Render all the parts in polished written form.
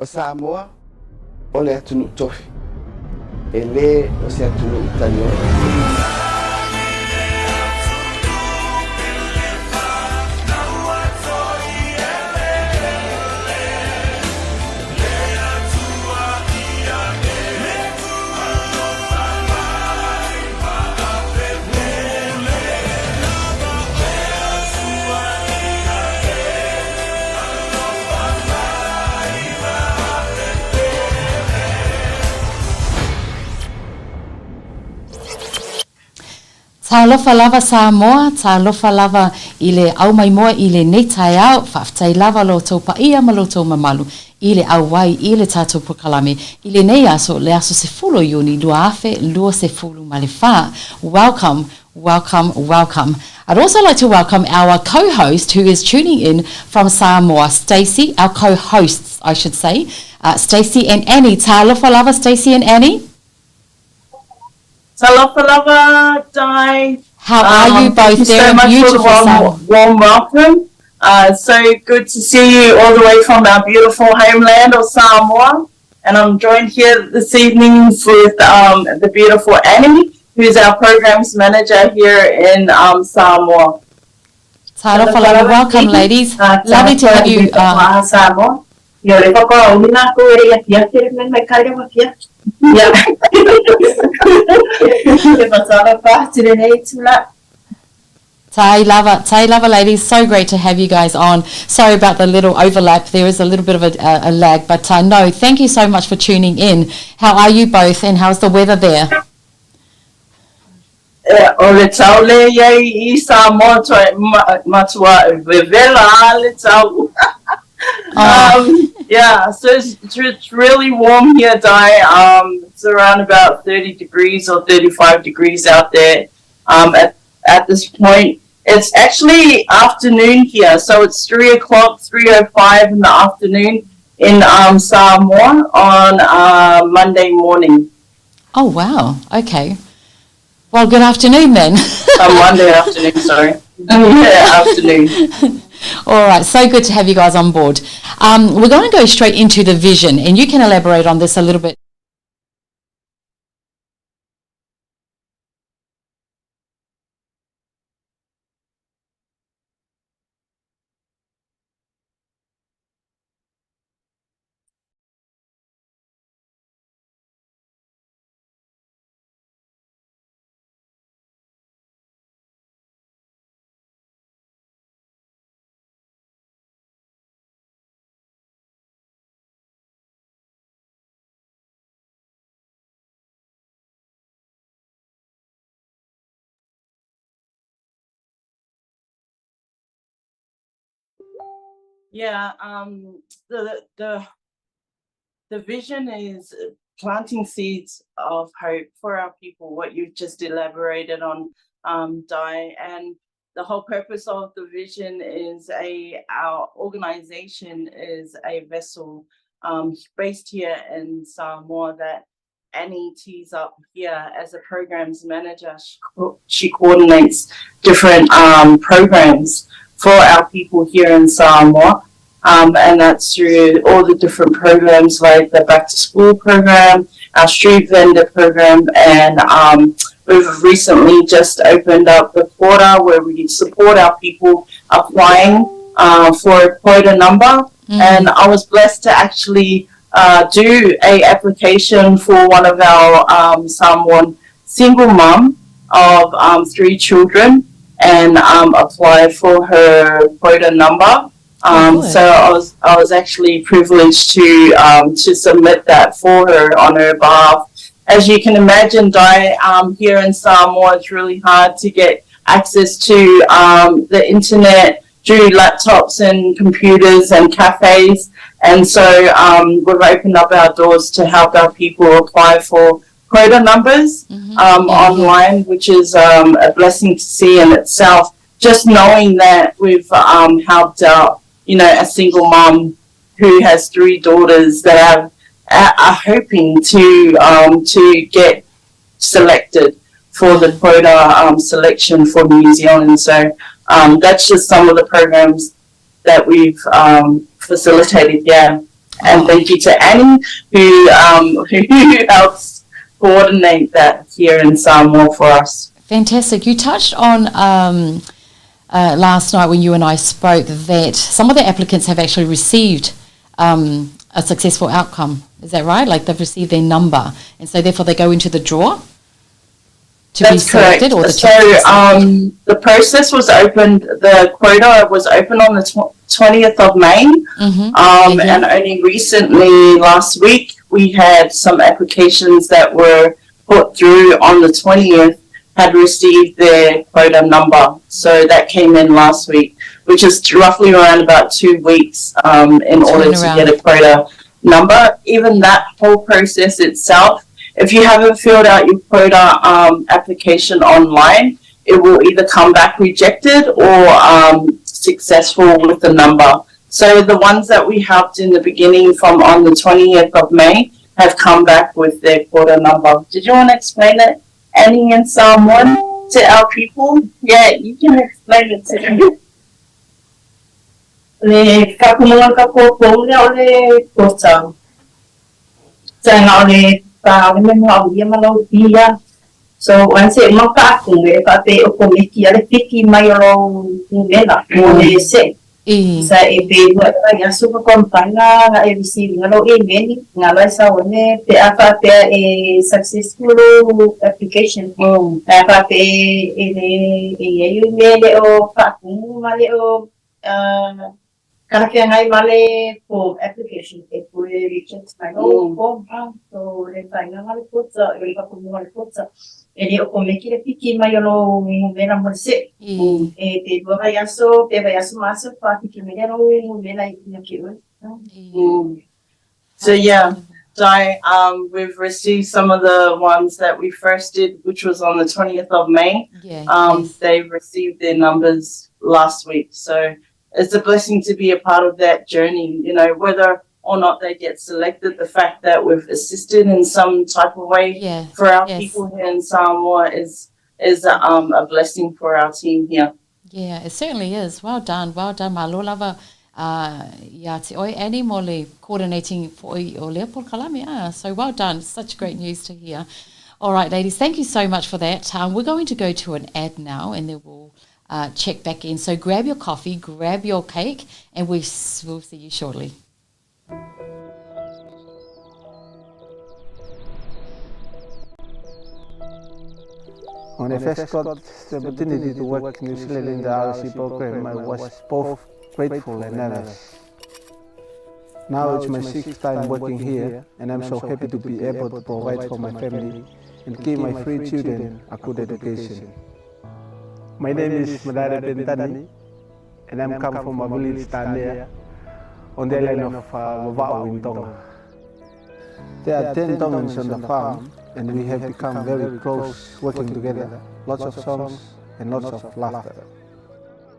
o Samoa o le atunu tofi e le o se atunu italiano. Ta alofa lava Samoa, ta alofa lava I le au mai moa I le nei tai au, whaftai lava lo tau paia ma lo tau mamalu, I le au wai I le tātou pukalame, I le nei aso, le aso se fulo iuni, lua afe, lua se fulu ma le wha. Welcome, welcome, welcome. I'd also like to welcome our co-host who is tuning in from Samoa, Stacey, our co-hosts, I should say, Stacey and Annie. Ta alofa lava, Stacey and Annie. Alofa lava, Di. How are you both? Thank you so much for the warm welcome. So good to see you all the way from our beautiful homeland of Samoa. And I'm joined here this evening with the beautiful Annie, who's our programs manager here in Samoa. Alofa lava, welcome ladies. Lovely to have you. Samoa. Yeah. Tai lava ladies, so great to have you guys on. Sorry about the little overlap, there is a little bit of a lag, but no, thank you so much for tuning in. How are you both and how's the weather there? O tau le iai I Samoa matua vevela le tau. Yeah, so it's really warm here, Di. It's around about 30 degrees or 35 degrees out there at this point. It's actually afternoon here, so it's 3 o'clock, 3:05 in the afternoon in Samoa on Monday morning. Oh, wow. Okay. Well, good afternoon then. Monday afternoon, sorry. Yeah, afternoon. All right, so good to have you guys on board. We're going to go straight into the vision, and you can elaborate on this a little bit. Yeah, the vision is planting seeds of hope for our people, what you've just elaborated on, Di, and the whole purpose of the vision is our organization is a vessel based here in Samoa that Annie tees up here as a programs manager. She coordinates different programs for our people here in Samoa, and that's through all the different programs like the back to school program, our street vendor program, and we've recently just opened up the quota where we support our people applying for a quota number. And I was blessed to actually do a application for one of our Samoan single mum of 3 children, and apply for her quota number. So I was actually privileged to submit that for her on her behalf. As you can imagine, Di, here in Samoa, it's really hard to get access to the internet through laptops and computers and cafes. And so we've opened up our doors to help our people apply for quota numbers online, which is a blessing to see in itself. Just knowing that we've helped out, a single mom who has 3 daughters that are hoping to get selected for the quota selection for New Zealand. So that's just some of the programs that we've facilitated. Yeah. And thank you to Annie who helps coordinate that here in Samoa for us. Fantastic. You touched on last night when you and I spoke that some of the applicants have actually received a successful outcome. Is that right? Like they've received their number, and so therefore they go into the draw to be selected? Correct. Or the process was opened, the quota was open on the 20th of May, and only recently, last week, we had some applications that were put through on the 20th had received their quota number. So that came in last week, which is roughly around about 2 weeks in order to get a quota number. Even that whole process itself, if you haven't filled out your quota application online, it will either come back rejected or successful with the number. So the ones that we helped in the beginning from on the 20th of May have come back with their quota number. Did you want to explain it, Annie, in Samoan to our people? Yeah, you can explain it to them. Le kapunungan ka po na ole kota. Sana ole pa ole mga uya malo dia. So once it maka kung e pa te o komiki ale piki mayoro nela ole se. Sa e be wa ya super kompanya na e receive ngalo e meni ngalo sa one te apa te e successful application. Apa te e yu mele o pa kung male o Kaya ngay mali po application e po reject na form so le tayo mali po sa iba po mali po sa edi o komeki le piki mayo mena morse te bayaso maso pa piki mena mena ikiwe. So yeah, Di, we've received some of the ones that we first did, which was on the 20th of May. They've received their numbers last week, so it's a blessing to be a part of that journey, you know, whether or not they get selected. The fact that we've assisted in some type of way for our people here in Samoa is a blessing for our team here. Yeah, it certainly is. Well done. Malo lava ia te oi Annie mole coordinating for o Leopold Kalame. So well done. Such great news to hear. All right, ladies, thank you so much for that. We're going to go to an ad now, and then we'll check back in. So grab your coffee, grab your cake, and we'll see you shortly. When I first got the opportunity to work in New Zealand in the RC program, I was both grateful and nervous. Now it's my 6th time working here, and I'm so happy to be able to provide for my family and give my 3 children a good education. My name is Nadi, and I'm come from a village down there on the island of Wava'u in Tonga. There are 10 Tongans on the farm, and we have become very close working together, lots of songs and lots of laughter.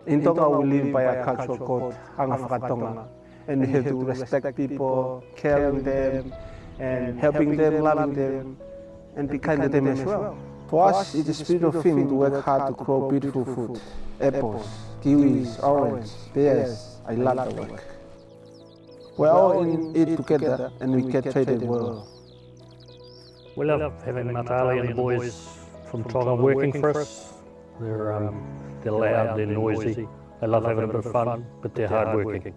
In Tonga we live by a culture called Tonga, and we have to respect people, caring them, and helping them, loving them, and be kind to them as well. For us, it's a spiritual thing to work hard to grow beautiful food, apples, kiwis, oranges, pears. I love the work. We're all in it together, and we get treated well. We love having Natali and the boys from Tonga working for us. They're loud, they're noisy, they love having a bit of fun, but they're hard working.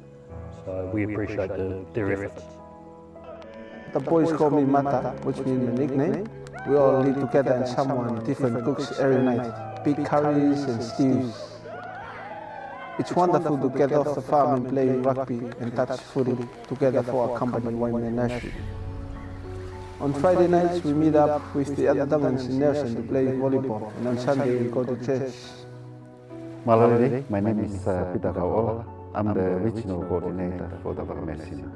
So we appreciate their efforts. The boys call me Mata, which means my nickname. We all live together and someone different cooks every night, big curries and stews. It's wonderful to get off the farm and play rugby and touch footy together for a company wine and nursery. On Friday nights we meet up with the other Tongans in Nelson to play volleyball, and on Sunday we go to church. Malolele, my name is Peter Kaola. I'm the regional coordinator for the Messina.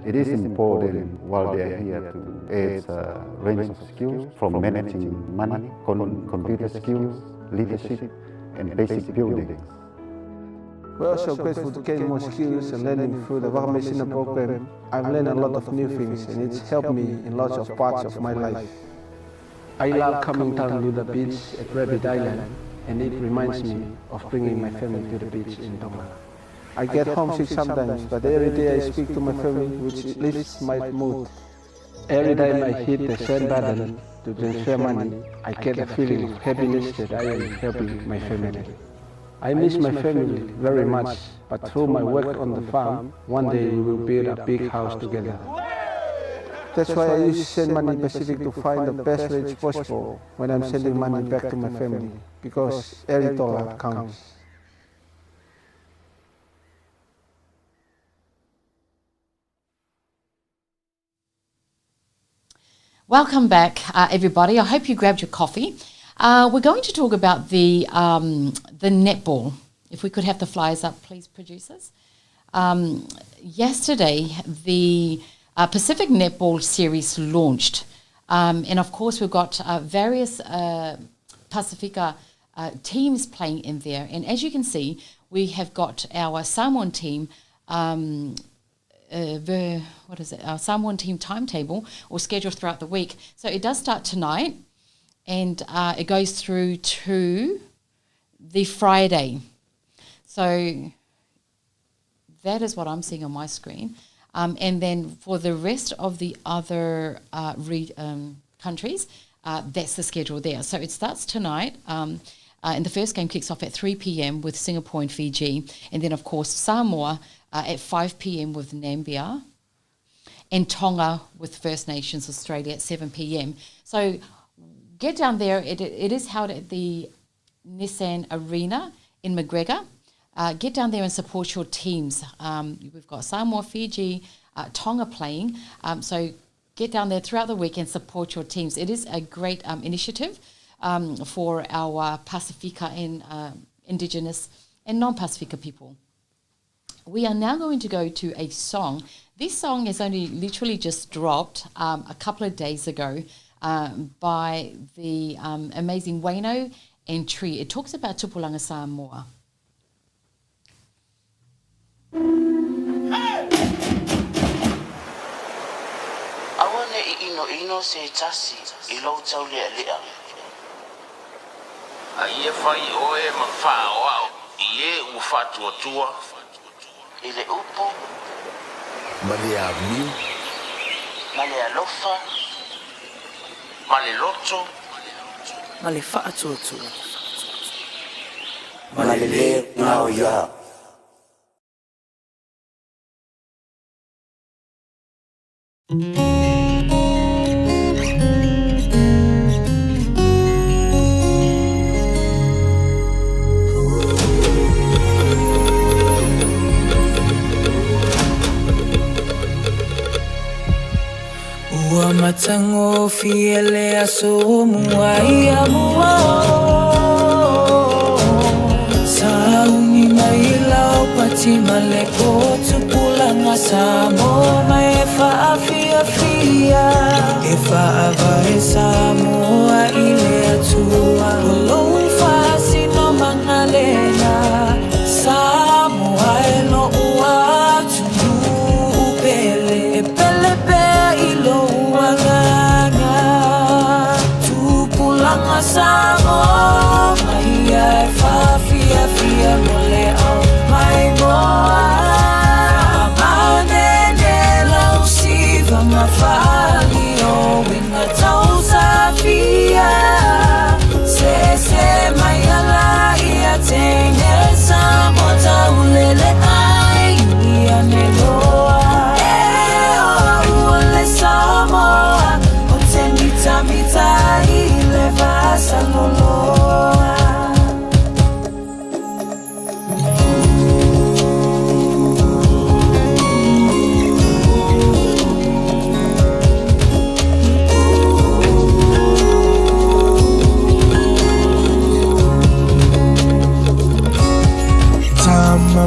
It is important while they are here to add a range of skills from managing money, computer skills, leadership, and basic buildings. We're also grateful to gain more skills and learning through the Messina program. I've learned a lot of new things, and it's helped me in lots of parts of my life. I love coming down to the beach at Rabbit Island, and it reminds me of bringing my family to the beach in Tonga. I get homesick sometimes, but every day I speak to my family, which lifts my mood. Every time I hit the send button to transfer money, I get a feeling of happiness that I am helping my family. I miss my family very much, but through my work on the farm, one day we will build a big house together. That's why I use send money Pacific to find the best rates possible when I'm sending money back to my family, because every dollar counts. Welcome back, everybody. I hope you grabbed your coffee. We're going to talk about the netball. If we could have the flyers up, please, producers. Yesterday, the Pacific Netball Series launched. And, of course, we've got various Pasifika teams playing in there. And as you can see, we have got our Samoan team our Samoan team timetable or schedule throughout the week. So it does start tonight and it goes through to the Friday. So that is what I'm seeing on my screen. And then for the rest of the other countries, that's the schedule there. So it starts tonight. And the first game kicks off at 3 p.m. with Singapore and Fiji. And then, of course, Samoa at 5 p.m. with Namibia, and Tonga with First Nations Australia at 7 p.m. So get down there. It is held at the Nissan Arena in McGregor. Get down there and support your teams. We've got Samoa, Fiji, Tonga playing. So get down there throughout the week and support your teams. It is a great initiative for our Pasifika and Indigenous and non-Pasifika people. We are now going to go to a song. This song is only literally just dropped a couple of days ago by the amazing Waino and Tree. It talks about Tupulanga Samoa. Awane ino se tasi ilo tau lea lea. A ie fai oe mawha oao ie ufatu atua. Ile upo. Male a miu. Male alofa. Male loto. Male fatu atua. Male le ngao ya. Ua matango fiele aso muai mua Sauni mailau pati maleko Tupulanga Samoa mai fa'afia fia E fa'avae Samoa ile atua Alofa sino mangalena Samoa elo ua tunu upele E pele pe ilo uanganga Tupulanga Samoa mai ai fa'afia fia mole au mai moa Mafali o winga tau safia Se mayala ia tenge Samota ulele ai ia neloa Uole Samoa O te mita ile vasa loloa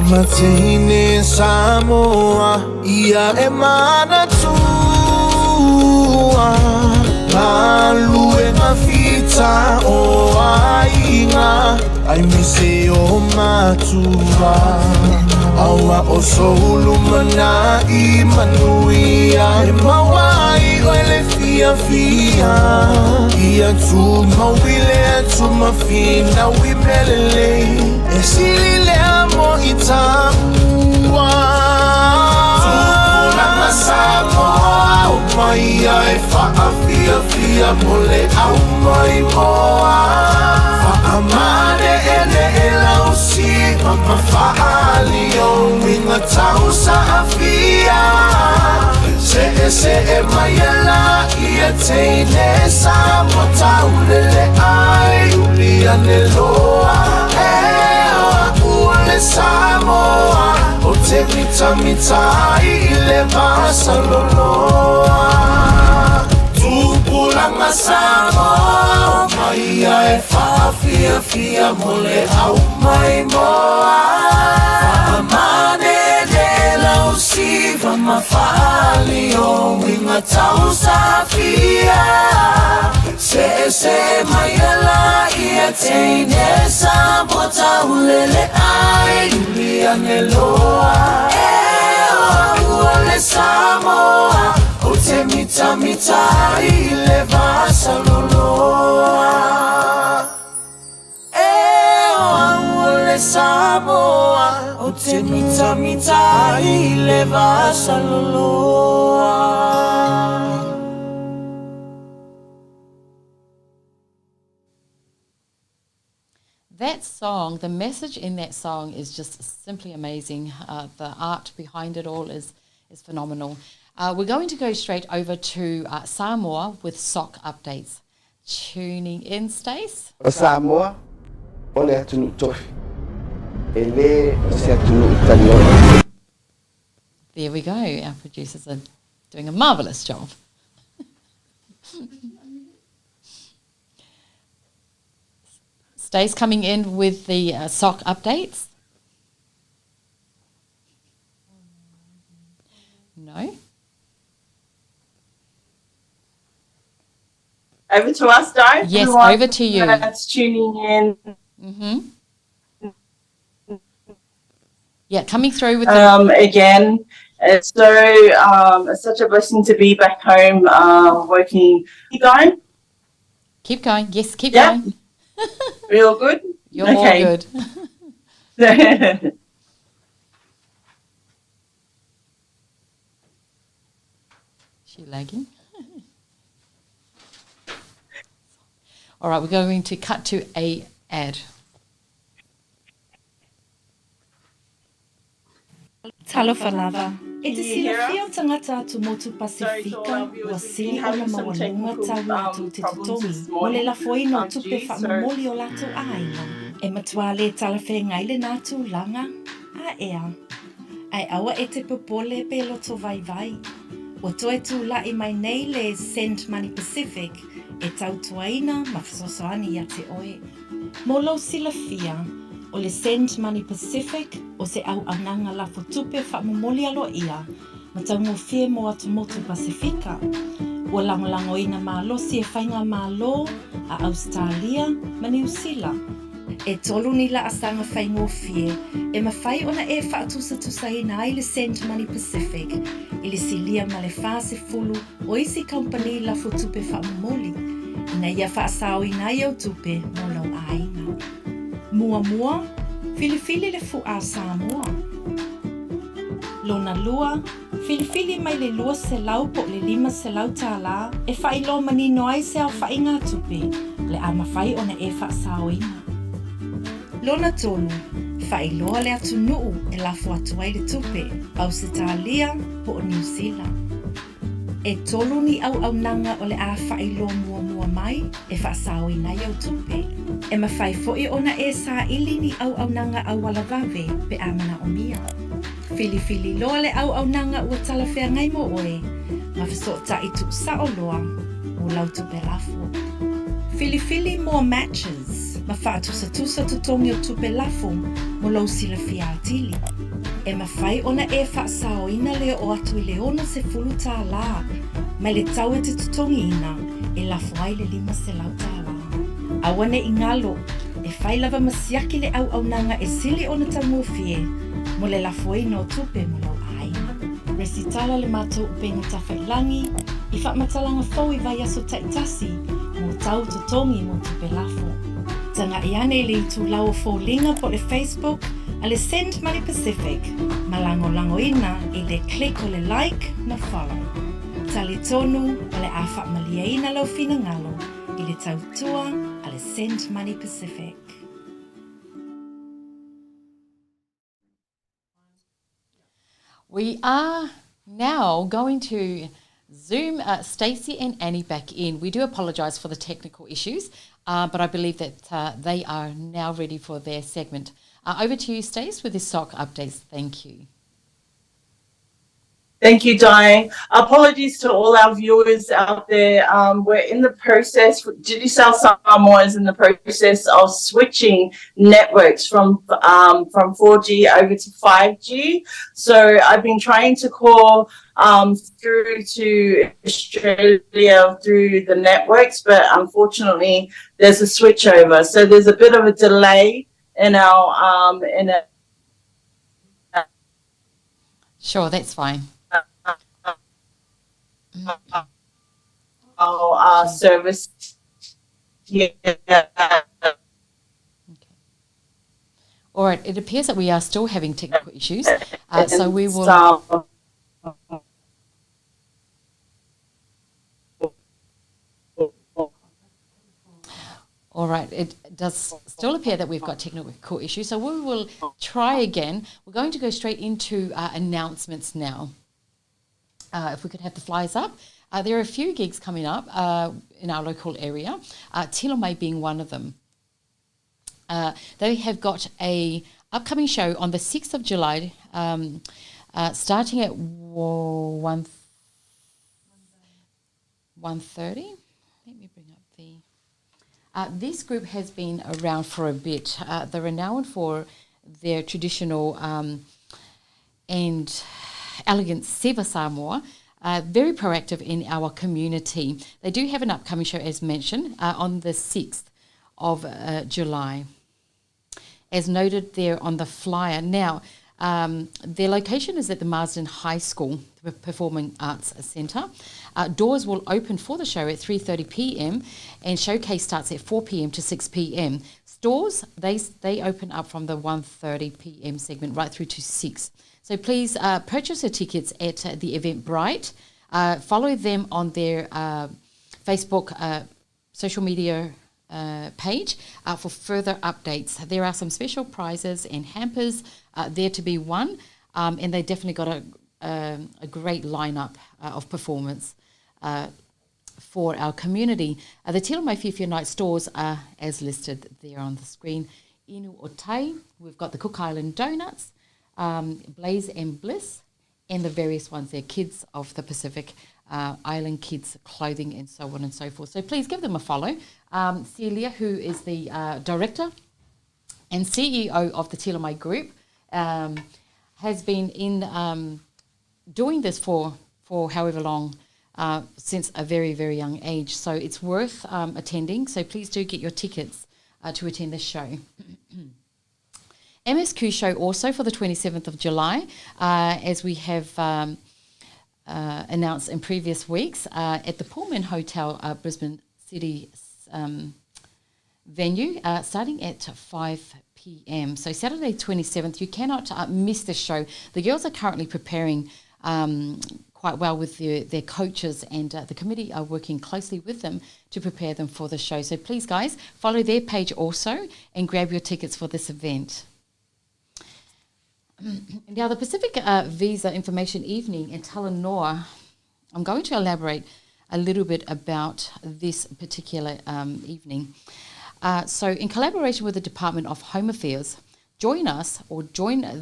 Matine Samoa ia e mana tua Malu e mafita o ainga Ai mise o matua Aua o soulu mana I manuia E mawai o ele fia Ia tu mawile tu mafina wi melele E sili le amo itamu ua Tupulanga Samoa O mai ai whaafia fia mole au mai moa Whaamare ele e lau siva ma whaali o minga tau sa afia Se e mai ala ia teine sa mo tau lele ai Ulia ne loa Ule Samoa O te mita I le vasa loloa Tupulanga Samoa O mai ai whaafia fia mole au mai moa Whaamane le lau siva ma whaali o winga tau sa fia Se mai ala ia teine sa mo tau lele ai Ulia ne loa Ule Samoa O te mita I le vasa loloa Ule Samoa O te mita I le vasa loloa That song, the message in that song is just simply amazing. The art behind it all is phenomenal. We're going to go straight over to Samoa with Socc updates. Tuning in, Stace. Samoa, ole atunu tofi. Ele se atunu italiano. There we go. Our producers are doing a marvellous job. Stace coming in with the Socc updates. No. Over to us, Di. Yes, Everyone over to you. That's tuning in. Mm-hmm. Yeah, coming through with the... Again. It's it's such a blessing to be back home working. Keep going? Keep going. Yes, keep going. We all good? You're all good. She lagging? All right, we're going to cut to a ad. Talofa lava. E te silafia o tangata atu motu Pasifika ua sili o na mawalunga tau atu te tutongi mo le lafoina o tupe whaamomoli o latu aina. E matua le talawhenga ngaile nātu langa a ea. Ai awa e te popole pe loto vai vai. Ua toe tu la I mai nei le Send Money Pacific e tau tuaina ma whasosoani ia te oe. Mo lau silafia o le Send Money Pacific o se au ananga lafo tupe whaamomoli alo ia ma tau ngofie mo atu motu Pasifika. Ua langolango ina mālosi e whainga mālo a Australia ma New Zealand. E tolu ni la asanga whaingofie e mawhai ona e whaatusa ina ai le Send Money Pacific I le silia ma le whase fulu o isi company lafo tupe whaamomoli. Ina ia whaasao ina i au tupe mo lau ainga. Mua, filifili le fu'a Samoa. Lona lua, filifili mai le lua se lau po le 5 se lau tāla e whailo manino ai se au whainga tupe le a mawhai ona e whaasao ina. Lona tolu, whailoa le atu nuu e lafo atu ai le tupe Australia po o New Zealand. E tolu ni au nanga o le a whailo mua mai e whaasao ina i au tupe. E mawhai fo'i ona e sa ili ni au nanga au walawave pe amana o mia. Filifili loa le au nanga ua talawhea ngai mo oe, ma whasota I tu sa o loa o lau tupe lafo. Filifili more matches, ma whaatusa tutongi o tupe lafo mo lau silafia atili. E mawhai ona e whaasao ina leo o atu I le ona se fulu tā la, mai le tau e te tutongi ina e lafo ai le 5 se lau tā la. Awane I ngalo, e whailawa masiaki le au nanga e sili ona tangofie, mo le lafoina o tupe mo lau aina. Resitala le mātou upenga tawhailangi, I whaamatalanga fau I vai aso taitasi, mo tau tutongi mo tupe lafo. Tanga I ane le I tu lau fōlinga po le Facebook, A le Send Money Pacific, malango-langoina I le click o le like na follow. Tali tonu a le afa maliaina lau fina ngalo I le tautua a le Send Money Pacific. We are now going to Zoom Stacey and Annie back in. We do apologise for the technical issues, but I believe that they are now ready for their segment. Over to you, Stace, with the Socc updates. Thank you. Thank you, Di. Apologies to all our viewers out there. We're in the process, Digicel Samoa is in the process of switching networks from 4G over to 5G. So I've been trying to call through to Australia through the networks, but unfortunately there's a switchover. So there's a bit of a delay in our Sure, that's fine. Our service here. Okay. All right, it appears that we are still having technical issues, so we will... All right, it does still appear that we've got technical issues, so we will try again. We're going to go straight into announcements now. If we could have the flyers up. There are a few gigs coming up in our local area, Tilomai being one of them. They have got a upcoming show on the 6th of July, starting at 1:30. Let me bring up the... this group has been around for a bit. They're renowned for their traditional and elegant Suva Samoa, very proactive in our community. They do have an upcoming show, as mentioned, on the 6th of July, as noted there on the flyer. Now, their location is at the Marsden High School Performing Arts Centre. Doors will open for the show at 3:30 p.m. and showcase starts at 4 p.m. to 6 p.m. Stores, they open up from the 1:30 p.m. segment right through to 6. So please purchase your tickets at the Eventbrite. Follow them on their Facebook social media page for further updates. There are some special prizes and hampers there to be won, and they definitely got a great lineup of performance for our community. The Tilomai Whiwhia Night stores are as listed there on the screen. Inu o Tai, we've got the Cook Island Donuts, Blaze and Bliss, and the various ones there, Kids of the Pacific Island Kids Clothing, and so on and so forth. So please give them a follow. Celia, who is the director and CEO of the Tilomai Group, has been in doing this for however long, since a very, very young age. So it's worth attending. So please do get your tickets to attend this show. MSQ show also for the 27th of July, as we have announced in previous weeks, at the Pullman Hotel, Brisbane City venue, starting at 5 p.m. So Saturday 27th, you cannot miss this show. The girls are currently preparing quite well with their coaches, and the committee are working closely with them to prepare them for the show. So please, guys, follow their page also and grab your tickets for this event. Now, the Pacific Visa Information Evening in Talanoa, I'm going to elaborate a little bit about this particular evening. So in collaboration with the Department of Home Affairs, join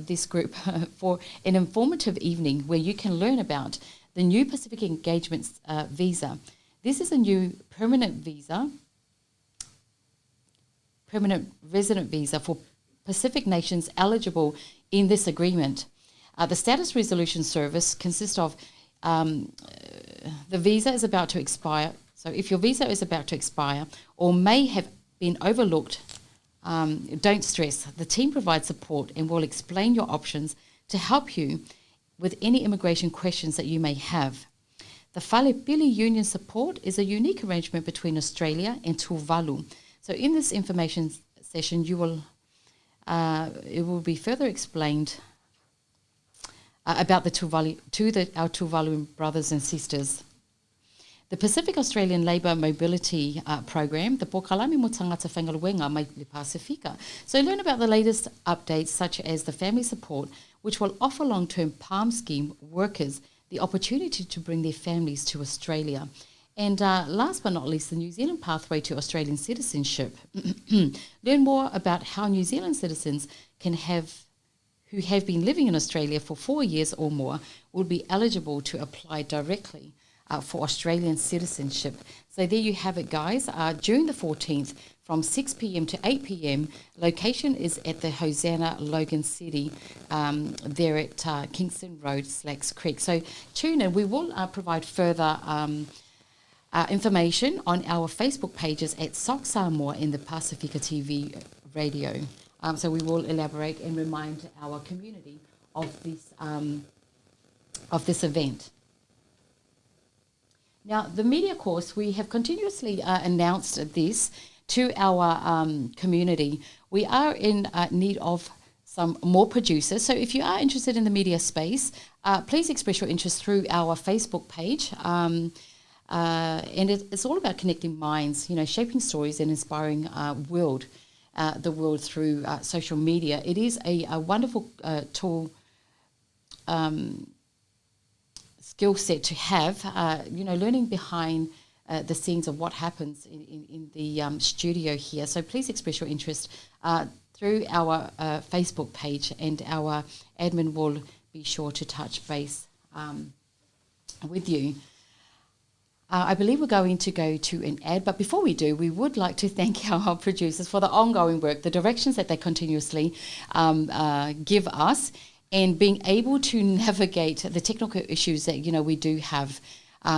this group for an informative evening where you can learn about the new Pacific Engagement Visa. This is a new permanent resident visa for Pacific nations eligible in this agreement. The Status Resolution Service consists of the visa is about to expire. So if your visa is about to expire or may have been overlooked, don't stress. The team provides support and will explain your options to help you with any immigration questions that you may have. The Whalepili Union Support is a unique arrangement between Australia and Tuvalu. So in this information session, you will it will be further explained about the our Tuvalu brothers and sisters. The Pacific Australian Labour Mobility Program, the Pokalami mo tangata whangaluenga mai le Pasifika. So learn about the latest updates such as the family support, which will offer long-term PALM scheme workers the opportunity to bring their families to Australia. And last but not least, the New Zealand pathway to Australian citizenship. Learn more about how New Zealand citizens who have been living in Australia for 4 years or more will be eligible to apply directly for Australian citizenship. So there you have it, guys. June the 14th from 6 p.m. to 8 p.m. Location is at the Hosanna Logan City there at Kingston Road, Slacks Creek. So tune in. We will provide further information on our Facebook pages at Socc Samoa in the Pasifika TV radio. So we will elaborate and remind our community of this event. Now, the media course, we have continuously announced this to our community. We are in need of some more producers. So if you are interested in the media space, please express your interest through our Facebook page. And it's all about connecting minds, shaping stories and inspiring the world through social media. It is a wonderful tool, skill set to have, learning behind the scenes of what happens in the studio here. So please express your interest through our Facebook page, and our admin will be sure to touch base with you. I believe we're going to go to an ad, but before we do, we would like to thank our producers for the ongoing work, the directions that they continuously give us, and being able to navigate the technical issues that, we do have.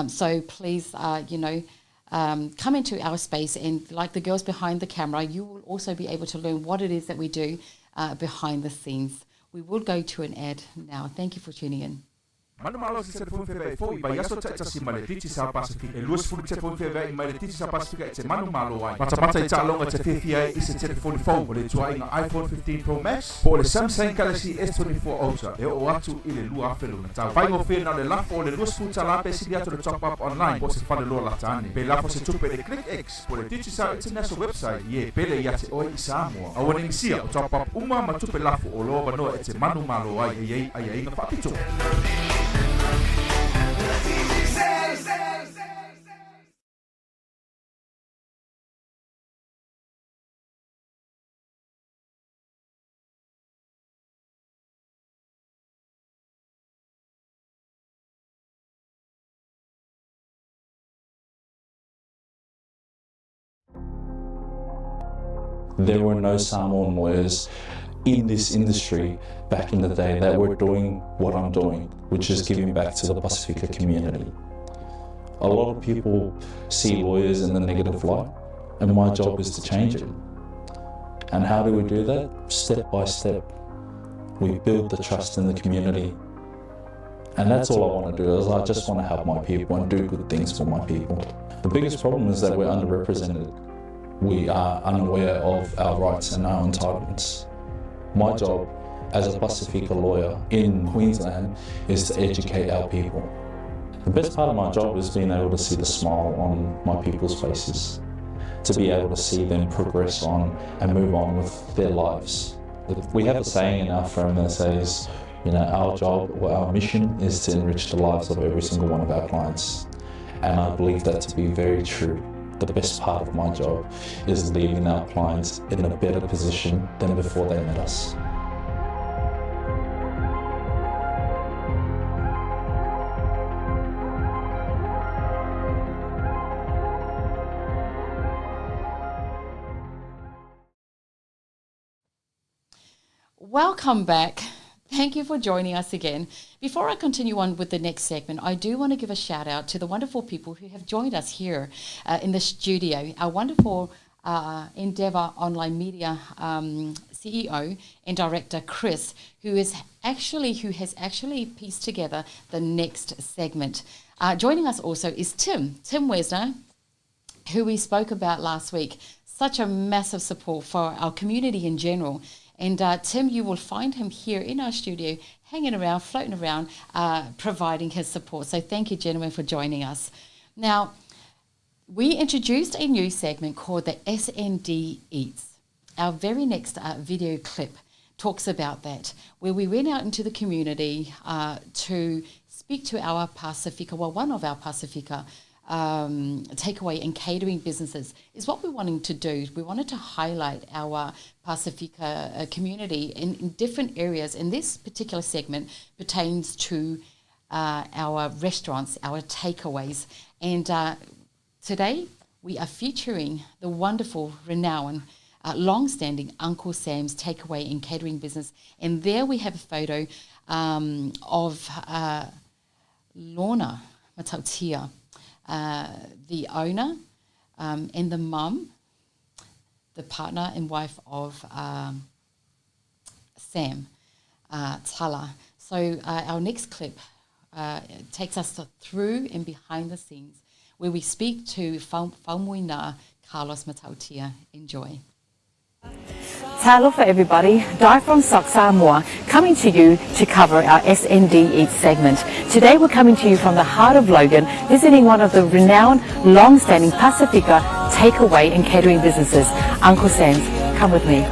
So please, come into our space, and like the girls behind the camera, you will also be able to learn what it is that we do behind the scenes. We will go to an ad now. Thank you for tuning in. Manu malo se telefon feve foi ba yaso tsa si male titi sa Pasifika e luas fu telefon feve male titi sa Pasifika e manu malo ai mata tsa longa tsa fefia e se telefon fo le tua ina iPhone 15 Pro Max po le Samsung Galaxy S24 Ultra e o atu ile lua felu na tau fai ngo fe na le lafo le luas fu tsa la pe si to le top up online po se fa le lo la tani pe lafo se tupe le click X po le titi sa international website ye pele ya te oi Samoa a woni sia o top up uma ma tupe lafo o lo ba no e te manu malo ai ye ai na fatito. There were no Samoan lawyers in this industry back in the day that were doing what I'm doing, which is giving back to the Pasifika community. A lot of people see lawyers in the negative light, and my job is to change it. And how do we do that? Step by step. We build the trust in the community. And that's all I want to do, is I just want to help my people and do good things for my people. The biggest problem is that we're underrepresented. We are unaware of our rights and our entitlements. My job as a Pasifika lawyer in Queensland is to educate our people. The best part of my job is being able to see the smile on my people's faces, to be able to see them progress on and move on with their lives. We have a saying in our firm that says, our job or our mission is to enrich the lives of every single one of our clients. And I believe that to be very true. The best part of my job is leaving our clients in a better position than before they met us. Welcome back. Thank you for joining us again. Before I continue on with the next segment, I do want to give a shout out to the wonderful people who have joined us here in the studio. Our wonderful Endeavour Online Media CEO and Director Chris, who has actually pieced together the next segment. Joining us also is Tim Wesner, who we spoke about last week. Such a massive support for our community in general. And Tim, you will find him here in our studio, hanging around, floating around, providing his support. So thank you, gentlemen, for joining us. Now, we introduced a new segment called the SND Eats. Our very next video clip talks about that, where we went out into the community to speak to our Pasifika, well, one of our Pasifika takeaway and catering businesses is what we're wanting to do. We wanted to highlight our Pasifika community in different areas, and this particular segment pertains to our restaurants, our takeaways. And today we are featuring the wonderful, renowned, long-standing Uncle Sam's takeaway and catering business. And there we have a photo of Lorna Matautia, the owner and the mum, the partner and wife of Sam Tala. So our next clip takes us through and behind the scenes, where we speak to Whamuina Carlos Matautia. Enjoy. Alofa everybody, Di from Socc Samoa, coming to you to cover our SND Eats segment. Today we're coming to you from the heart of Logan, visiting one of the renowned, long-standing Pasifika takeaway and catering businesses, Uncle Sam's. Come with me.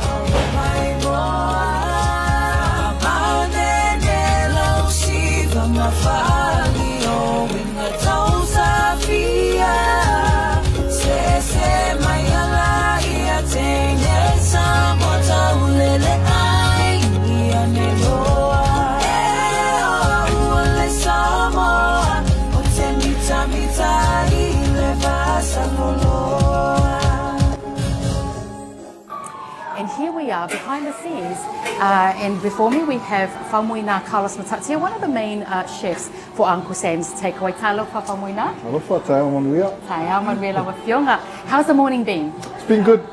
And here we are behind the scenes, and before me we have Whamuina Carlos Matautia, one of the main chefs for Uncle Sam's Takeaway. Alofa Whamuina. Alofa, tae ao manuia. Tae ao manuia lawa whionga. How's the morning been? It's been good.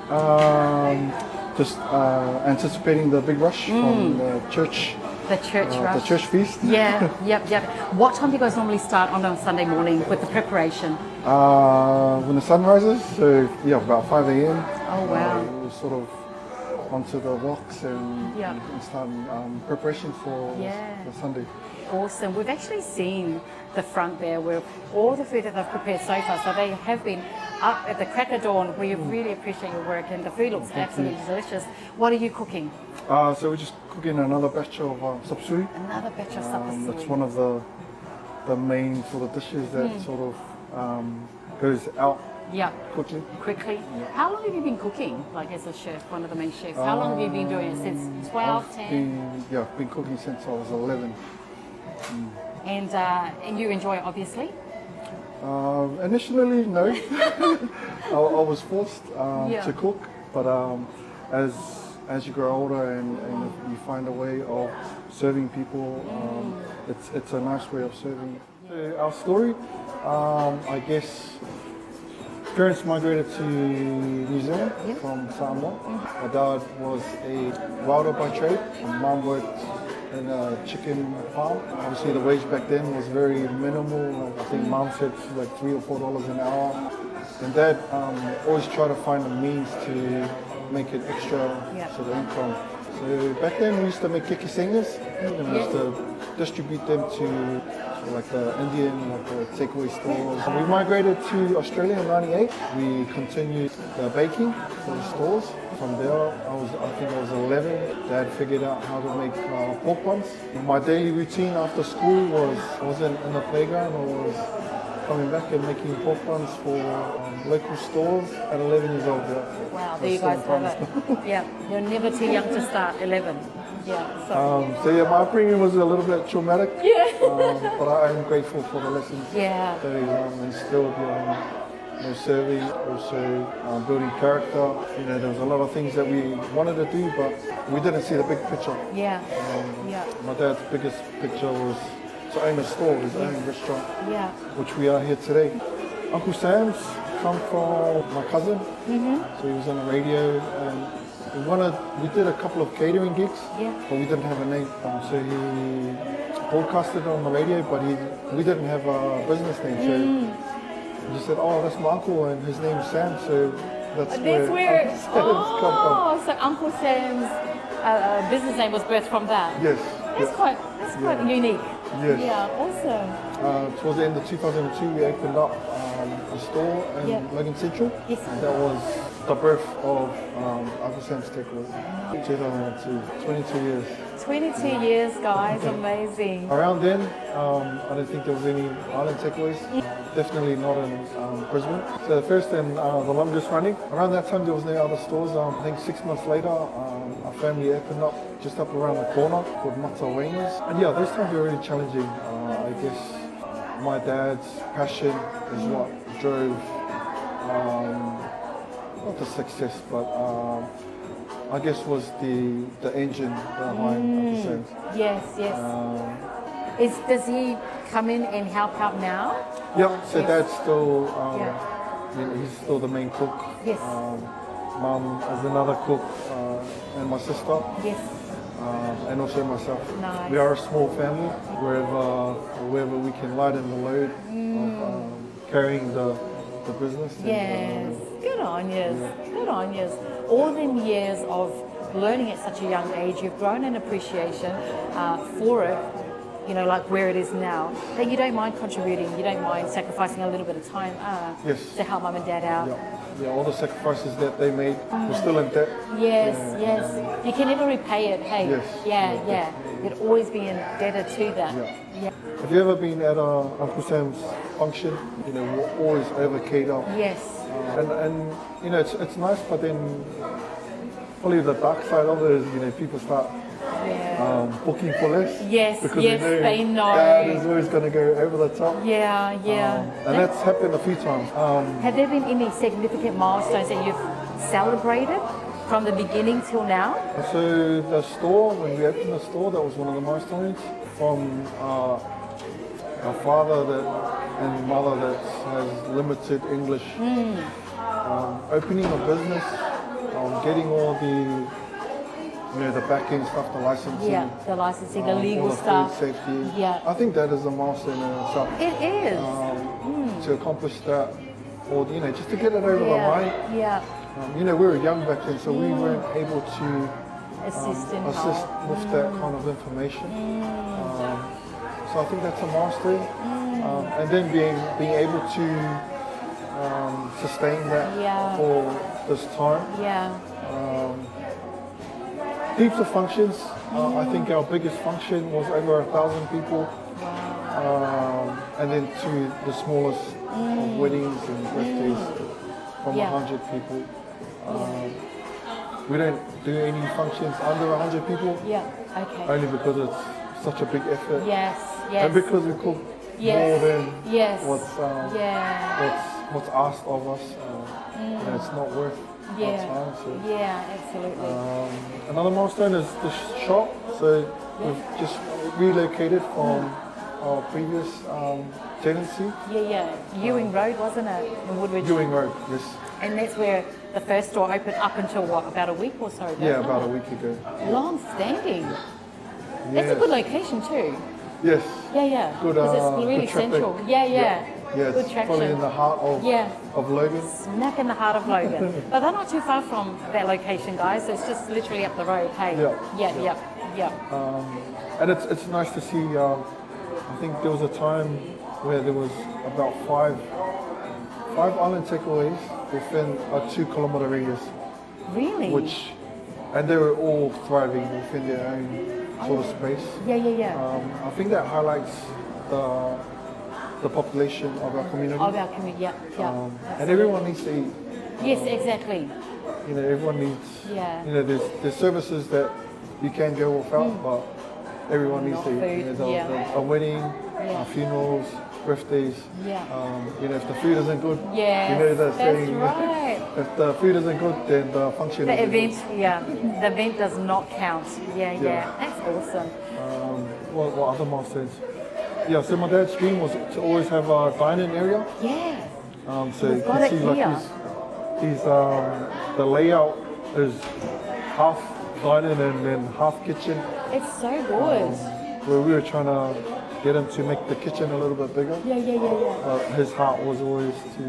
Just anticipating the big rush from the church. The church rush. The church feast. Yeah, yep. What time do you guys normally start on a Sunday morning with the preparation? When the sun rises, so yeah, about 5 a.m. Oh wow. We're sort of onto the walks and start preparation for the Sunday. Awesome. We've actually seen the front there with all the food that they've prepared so far. So they have been up at the crack of dawn. We really appreciate your work, and the food looks absolutely delicious. What are you cooking? So we're just cooking another batch of sapsuri. Another batch of sapsuri. That's one of the main sort of dishes that sort of goes out quickly. How long have you been cooking, like as a chef, one of the main chefs? How long have you been doing it? Since 12, 10? I've been cooking since I was 11. And you enjoy it, obviously? Initially, no. I was forced to cook, but as you grow older and you find a way of serving people, it's a nice way of serving. Our story, I guess, parents migrated to New Zealand from Samoa. My dad was a welder by trade. My mum worked in a chicken farm. Obviously the wage back then was very minimal. I think mum said like $3 or $4 an hour. And dad always tried to find a means to make it extra sort of income. So back then we used to make keki singers and we used to distribute them to like the Indian, like the takeaway stores. We migrated to Australia in '98. We continued the baking for the stores. From there, I think I was 11. Dad figured out how to make pork buns. My daily routine after school was I was in the playground or was coming back and making pork buns for local stores at 11 years old. Wow, there you guys have it. You're never too young to start, 11. So my upbringing was a little bit traumatic, but I'm grateful for the lessons that he instilled. Serving, also building character. There was a lot of things that we wanted to do, but we didn't see the big picture. My dad's biggest picture was to own a store, his own restaurant, which we are here today. Uncle Sam's come from my cousin, so he was on the radio, and we did a couple of catering gigs, but we didn't have a name. So he broadcasted on the radio, but we didn't have a business name. So he just said, "Oh, that's my uncle, and his name's Sam." So That's where where Uncle Sam's come from. so Uncle Sam's business name was birthed from that. Yes. That's quite unique. Yes. Yeah, awesome. Towards the end of 2002, we opened up a store in Logan Central. Yes. That was the birth of Uncle Sam's Takeaway. 2002, 22 years. 22 years, guys, amazing. Around then, I don't think there was any island takeaways. Definitely not in Brisbane. So the first and the longest running. Around that time, there was no other stores. I think 6 months later, our family opened up just up around the corner called Mata Wainas. And yeah, those times were really challenging. I guess my dad's passion is what drove not the success, but I guess was the engine behind Uncle Sam's. Yes, yes. Does he come in and help out now? Yeah, so Dad's still, he's still the main cook. Yes. Mum is another cook, and my sister. Yes. And also myself. Nice. We are a small family. Wherever we can lighten the load of carrying the business. Yes. Good on you. Good on you. All them years of learning at such a young age, you've grown an appreciation for it, you know, like where it is now, that you don't mind contributing, you don't mind sacrificing a little bit of time to help mum and dad out. Yeah, all the sacrifices that they made, we're still in debt. Yes, yes. You can never repay it, hey? Yes. Yeah. You'd always be indebted to that. Yeah. Have you ever been at Uncle Sam's function? You know, we're always over catered. Yes. And you know, it's nice, but then probably the dark side of it is, you know, people start booking for less. Yes, because they know. It's always going to go over the top. Yeah. And that's happened a few times. Have there been any significant milestones that you've celebrated from the beginning till now? So the store, when we opened the store, that was one of the milestones. From our father and mother that has limited English, opening a business, getting all the back end stuff, the licensing. Yeah, the licensing, the legal all the stuff. Food safety. Yeah. I think that is a milestone in itself. It is. To accomplish that, or just to get it over the line. Yeah. We were young back then, so we weren't able to assist with that kind of information. So I think that's a milestone. And then being able to sustain that for this time. Yeah. Heaps of functions. I think our biggest function was over 1,000 people. And then to the smallest of weddings and birthdays from 100 people. We don't do any functions under 100 people. Yeah, okay. Only because it's such a big effort. Yes. And because we cook more than what's asked of us. It's not worth our time. So. Yeah, absolutely. Another milestone is the shop. So we've just relocated from our previous tenancy. Yeah. Ewing Road, wasn't it? In Woodridge. Ewing Road, yes. And that's where the first store opened up until what, about a week or so ago? Yeah, about a week ago. Long standing. Yes. That's a good location too. Yes. Yeah. Good, because it's really good traffic. Central. Yeah. Yeah, good it's traction. probably in the heart of Logan. Smack in the heart of Logan. But they're not too far from that location, guys. So it's just literally up the road. Hey. Yeah. And it's nice to see. I think there was a time where there was about five island takeaways within a 2-kilometer radius. Really? And they were all thriving within their own sort of space. Yeah. I think that highlights the population of our community. Yeah. And everyone needs to eat. Yes, exactly. Everyone needs. There's services that you can go without, but everyone needs to eat. A wedding, funerals, birthdays. If the food isn't good, that's saying, right. If the food isn't good, then the function the isn't event, good. the event does not count. Yeah. That's awesome. What other milestones? So my dad's dream was to always have a dining area. Yeah. So you can see like the layout is half dining and then half kitchen. It's so good. Where we were trying to get him to make the kitchen a little bit bigger. His heart was always to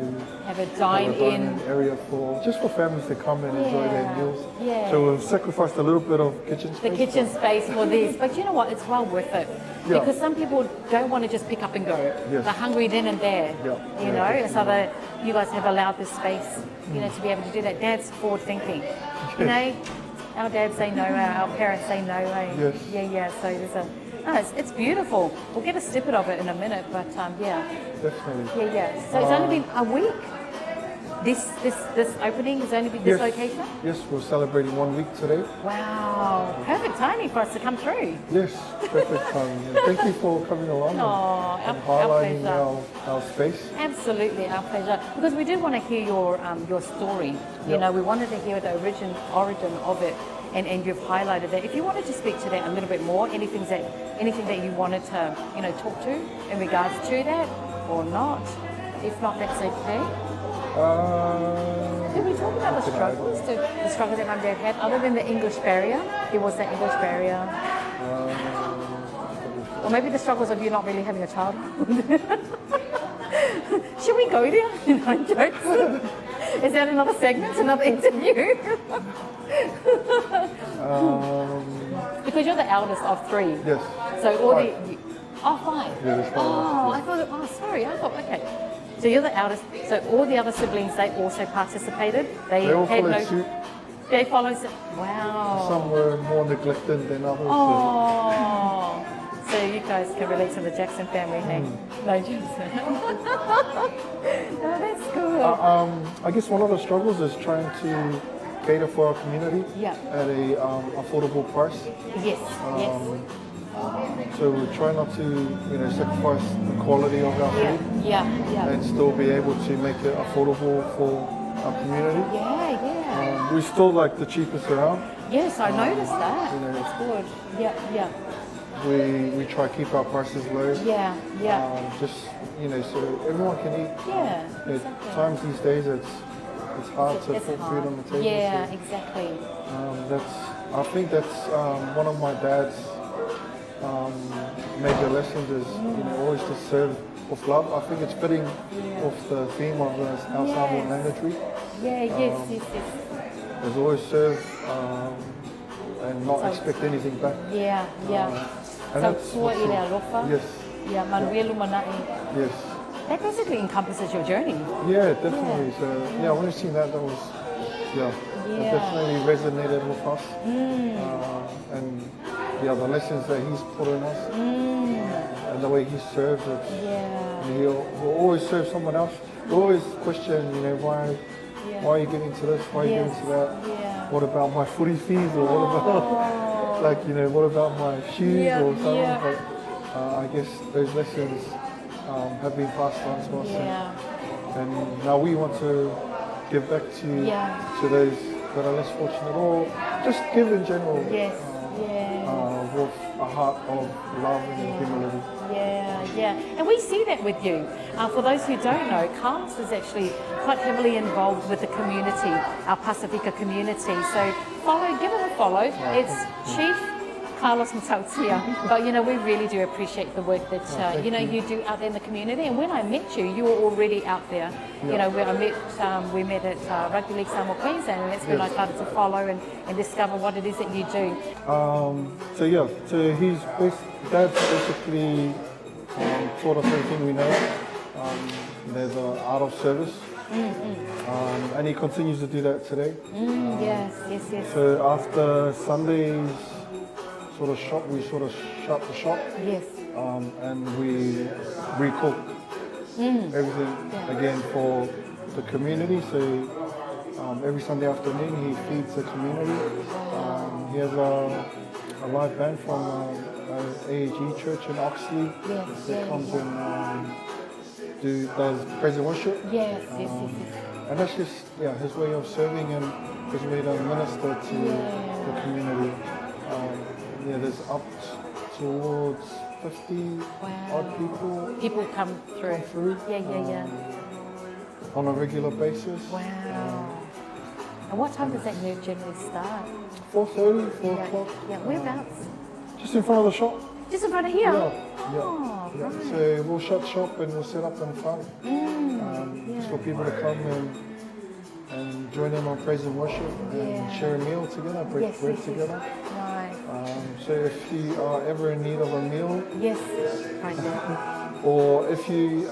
have a dine-in area for families to come and enjoy their meals. Yeah. So we've sacrificed a little bit of kitchen space. The kitchen space for this, but you know what? It's well worth it because some people don't want to just pick up and go. Yes. They're hungry then and there. You know, and so you guys have allowed this space, you know, to be able to do that. Dad's forward thinking. You know, our dads say no, our parents say no. Yes. Yeah. So there's a. No, it's beautiful. We'll get a snippet of it in a minute, but Definitely. Yeah. So it's only been a week. This opening has only been this location? Yes, we're celebrating 1 week today. Wow, perfect timing for us to come through. Yes, perfect timing. Thank you for coming along and highlighting our space. Absolutely, our pleasure. Because we do want to hear your story. You know, we wanted to hear the origin of it. And you've highlighted that. If you wanted to speak to that a little bit more, anything that you wanted to, you know, talk to in regards to that or not. If not, that's okay. Did we talk about the struggles that Mum and Dad had, other than the English barrier? There was that English barrier. Or maybe the struggles of you not really having a child. Should we go there? No jokes. Is that another segment, another interview? Because you're the eldest of three. Yes. So all five. Yeah, there's five. I thought, okay. So you're the eldest. So all the other siblings, they also participated. They all followed suit. They followed suit. Wow. Some were more neglected than others. Oh. So you guys can relate to the Jackson family, hey? No, Jackson. No, that's good. I guess one of the struggles is trying to cater for our community at a affordable price. Yes. So we try not to, you know, sacrifice the quality of our food. And still be able to make it affordable for our community. We still like the cheapest around. Yes, I noticed that. You know, it's good. We try to keep our prices low. Just, you know, so everyone can eat. Exactly. Times these days, it's hard to put food on the table. Exactly. I think that's one of my dad's major lessons is, you know, always to serve with love. I think it's fitting with the theme of our Samoan mandatory. Yes. There's always serve and not expect anything back. So tua ile alofa. Yes. Manuelu manai. Yes. That basically encompasses your journey. Yeah, definitely. So when I seen that was, it definitely resonated with us. And the lessons that he's put in us, and the way he serves it. He'll always serve someone else. He'll always question, you know, why are you giving to this? Why are you giving to that? What about my footy fees? Or what about, like, you know, what about my shoes or something? But I guess those lessons have been passed on to us. And now we want to give back to those that are less fortunate, or just give in general. With a heart of love and humility. And we see that with you. For those who don't know, Carlos is actually quite heavily involved with the community, our Pasifika community. So give him a follow. It's Chief Carlos Matautia. But, you know, we really do appreciate the work that, you know, you do out there in the community. And when I met you, you were already out there. You know, where we met at Rugby League Samoa Queensland, and that's when I started to follow and discover what it is that you do. So his dad's basically taught us everything we know. There's an art of service. And he continues to do that today. Yes. So after Sunday's sort of shop, we sort of shut the shop. And we recook everything again for the community. So every Sunday afternoon he feeds the community. He has a live band from AAG Church in Oxley that comes and does praise and worship. And that's just his way of serving and his way to minister to the community. There's up towards 50 odd people. People come through. On a regular basis. Wow. And what time does that generally start? 4:30, 4 o'clock. Whereabouts? Just in front of the shop. Just in front of here? Yeah. So we'll shut shop and we'll set up in front just for people to come and join in on praise and worship and share a meal together, break bread together. Nice. So if you are ever in need of a meal, Yes, right now. or if you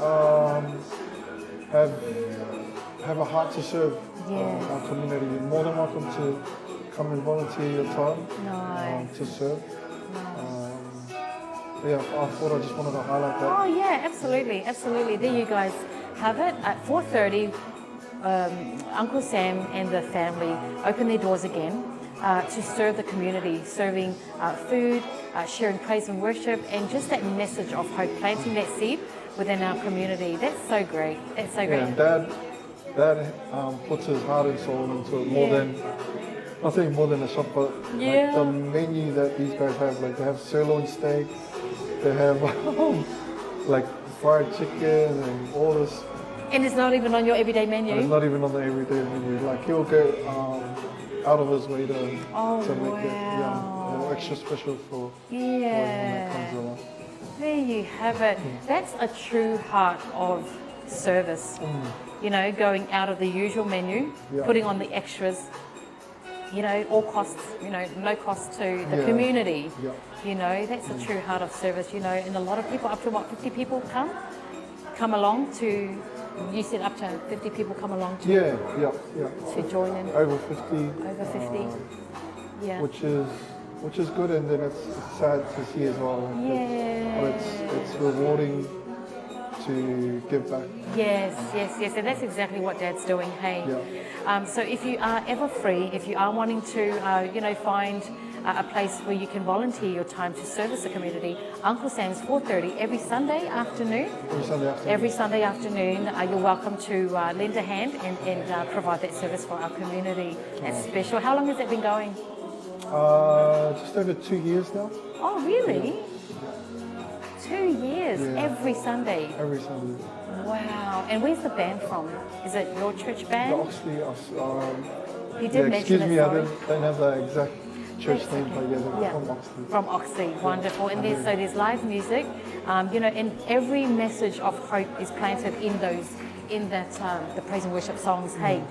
have a heart to serve our community, you're more than welcome to come and volunteer your time to serve. I thought I just wanted to highlight that. Oh yeah, absolutely, absolutely. There you guys have it. At 4:30, Uncle Sam and the family open their doors again to serve the community, serving food, sharing praise and worship, and just that message of hope, planting that seed within our community. That's so great. That's so great. And Dad puts his heart and soul into it more than, nothing more than a shop, but like the menu that these guys have, like they have sirloin steak, they have like fried chicken and all this. And it's not even on your everyday menu? And it's not even on the everyday menu. Like he'll go out of his way to make it extra special for when that comes along. There you have it. That's a true heart of service. You know, going out of the usual menu, putting on the extras, you know, all costs, you know, no cost to the community. You know, that's a true heart of service, you know, and a lot of people, up to what, 50 people come along to, you said up to 50 people come along to to join in. Over 50. Over 50. Which is good, and then it's sad to see as well. But it's rewarding to give back. Yes, and that's exactly what Dad's doing. Hey, so if you are ever free, if you are wanting to, you know, find a place where you can volunteer your time to service the community, Uncle Sam's 4:30 every Sunday afternoon. Every Sunday afternoon, you're welcome to lend a hand and provide that service for our community. That's special. How long has that been going? Just over 2 years now. Oh, really? 2 years, every Sunday. Every Sunday. Wow. And where's the band from? Is it your church band? The Oxley. You did mention excuse it, me, sorry. I don't have the exact church name, but they're from Oxley. From Oxley, wonderful. And there's live music, you know, and every message of hope is planted in that the praise and worship songs. Hey,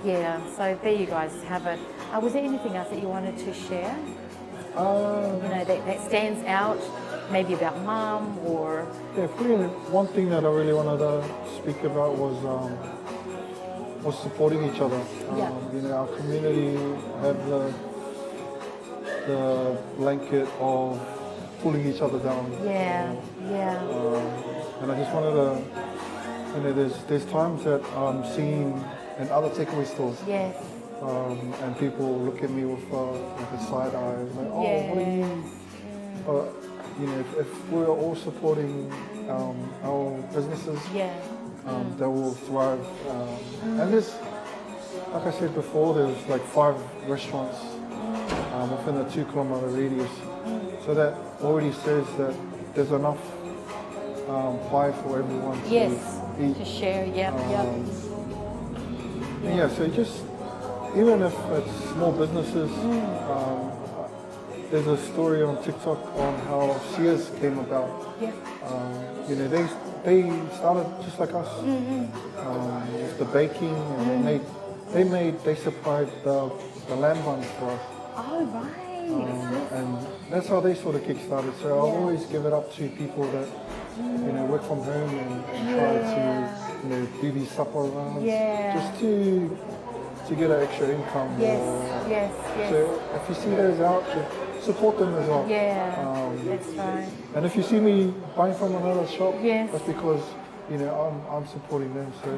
so there you guys have it. Was there anything else that you wanted to share? You know, that stands out, maybe about Mum or... Yeah, one thing that I really wanted to speak about was supporting each other. You know, our community have the blanket of pulling each other down. And I just wanted to, you know, there's times that I'm seeing in other takeaway stores. And people look at me with like a side eye, like, oh, what do you mean? But you know, if we're all supporting our businesses, they will thrive. And there's, like I said before, there's like 5 restaurants within a 2-kilometer radius. So that already says that there's enough pie for everyone to eat. To share, So just, even if it's small businesses, there's a story on TikTok on how Sears came about. You know, they started just like us with the baking, and they supplied the lamb buns for us. Oh, right. And that's how they sort of kick-started. So I always give it up to people that, you know, work from home and try to, you know, do these supper runs just to get an extra income. So if you see those out, support them as well. That's right. And if you see me buying from another shop, that's because, you know, I'm supporting them. So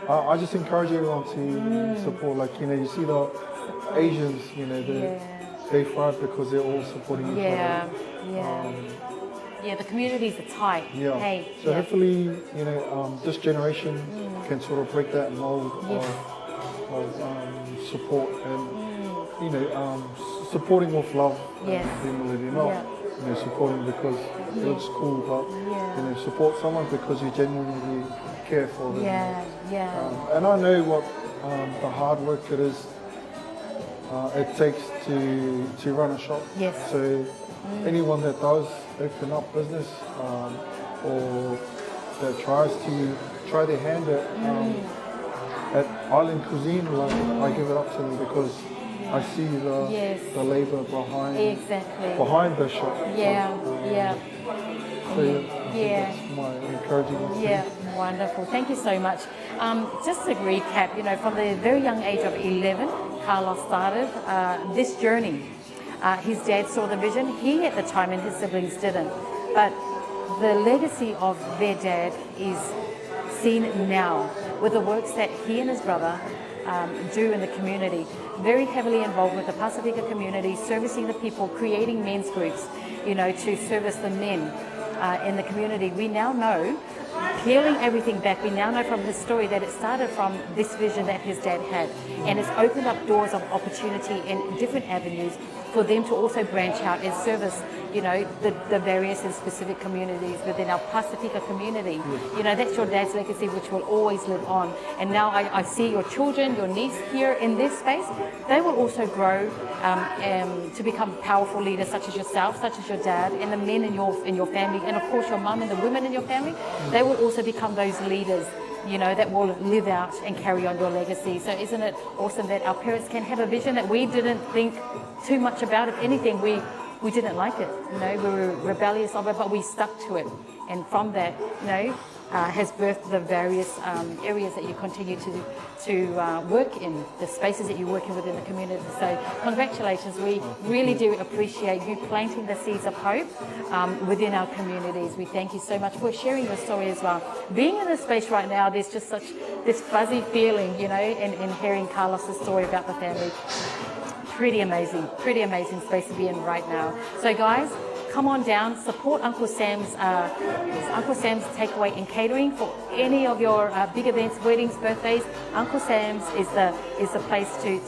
I just encourage everyone to support. Like, you know, you see the Asians, you know, they thrive because they're all supporting each other. The communities are tight. So hopefully, you know, this generation can sort of break that mold of support and, you know, supporting with love and humility. Not, you know, supporting because it looks cool, but, you know, support someone because you genuinely care for them. And I know what the hard work it is it takes to run a shop. Yes. So anyone that does open up business or that try their hand at island cuisine, like I give it up to them because I see the labour behind the shop. So that's my encouraging. Yeah, wonderful. Thank you so much. Just to recap, from the very young age of 11, Carlos started this journey. His dad saw the vision. He at the time and his siblings didn't. But the legacy of their dad is seen now with the works that he and his brother do in the community. Very heavily involved with the Pasifika community, servicing the people, creating men's groups, to service the men in the community. We now know, peeling everything back, we now know from his story that it started from this vision that his dad had, and it's opened up doors of opportunity in different avenues for them to also branch out and service, the various and specific communities within our Pasifika community. That's your dad's legacy, which will always live on. And now I see your children, your niece here in this space. They will also grow to become powerful leaders, such as yourself, such as your dad, and the men in your family, and of course your mum and the women in your family. They will also become those leaders, that will live out and carry on your legacy. So isn't it awesome that our parents can have a vision that we didn't think too much about? If anything, we didn't like it. We were rebellious of it, but we stuck to it. And from that, has birthed the various areas that you continue to work in, the spaces that you work in within the community. So congratulations. We really do appreciate you planting the seeds of hope within our communities. We thank you so much for sharing your story as well. Being in this space right now, there's just such this fuzzy feeling, in hearing Carlos's story about the family. Pretty amazing space to be in right now. So guys, come on down, support Uncle Sam's takeaway and catering for any of your big events, weddings, birthdays. Uncle Sam's is the place to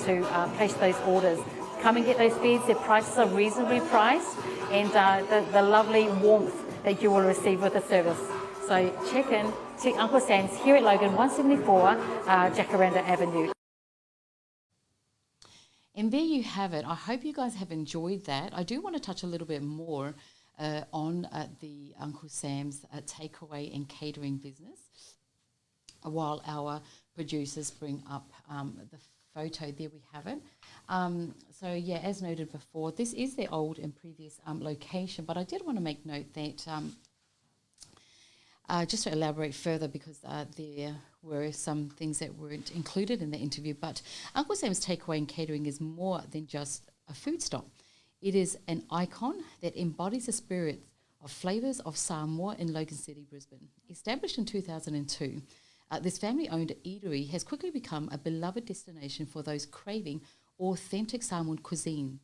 place those orders. Come and get those feeds. Their prices are reasonably priced, and the lovely warmth that you will receive with the service. So check in to Uncle Sam's here at Logan, 174 Jacaranda Avenue. And there you have it. I hope you guys have enjoyed that. I do want to touch a little bit more on the Uncle Sam's takeaway and catering business while our producers bring up the photo. There we have it. So yeah, as noted before, this is their old and previous location, but I did want to make note that just to elaborate further, because there were some things that weren't included in the interview, but Uncle Sam's Takeaway and Catering is more than just a food stop. It is an icon that embodies the spirit of flavours of Samoa in Logan City, Brisbane. Established in 2002, this family-owned eatery has quickly become a beloved destination for those craving authentic Samoan cuisine,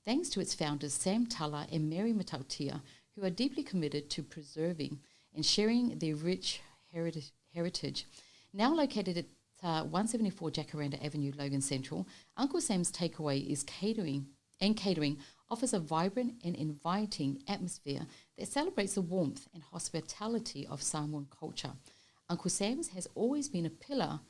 thanks to its founders Sam Tala and Mary Matautia, who are deeply committed to preserving and sharing their rich heritage. Now located at 174 Jacaranda Avenue, Logan Central, Uncle Sam's Takeaway is catering offers a vibrant and inviting atmosphere that celebrates the warmth and hospitality of Samoan culture. Uncle Sam's has always been a pillar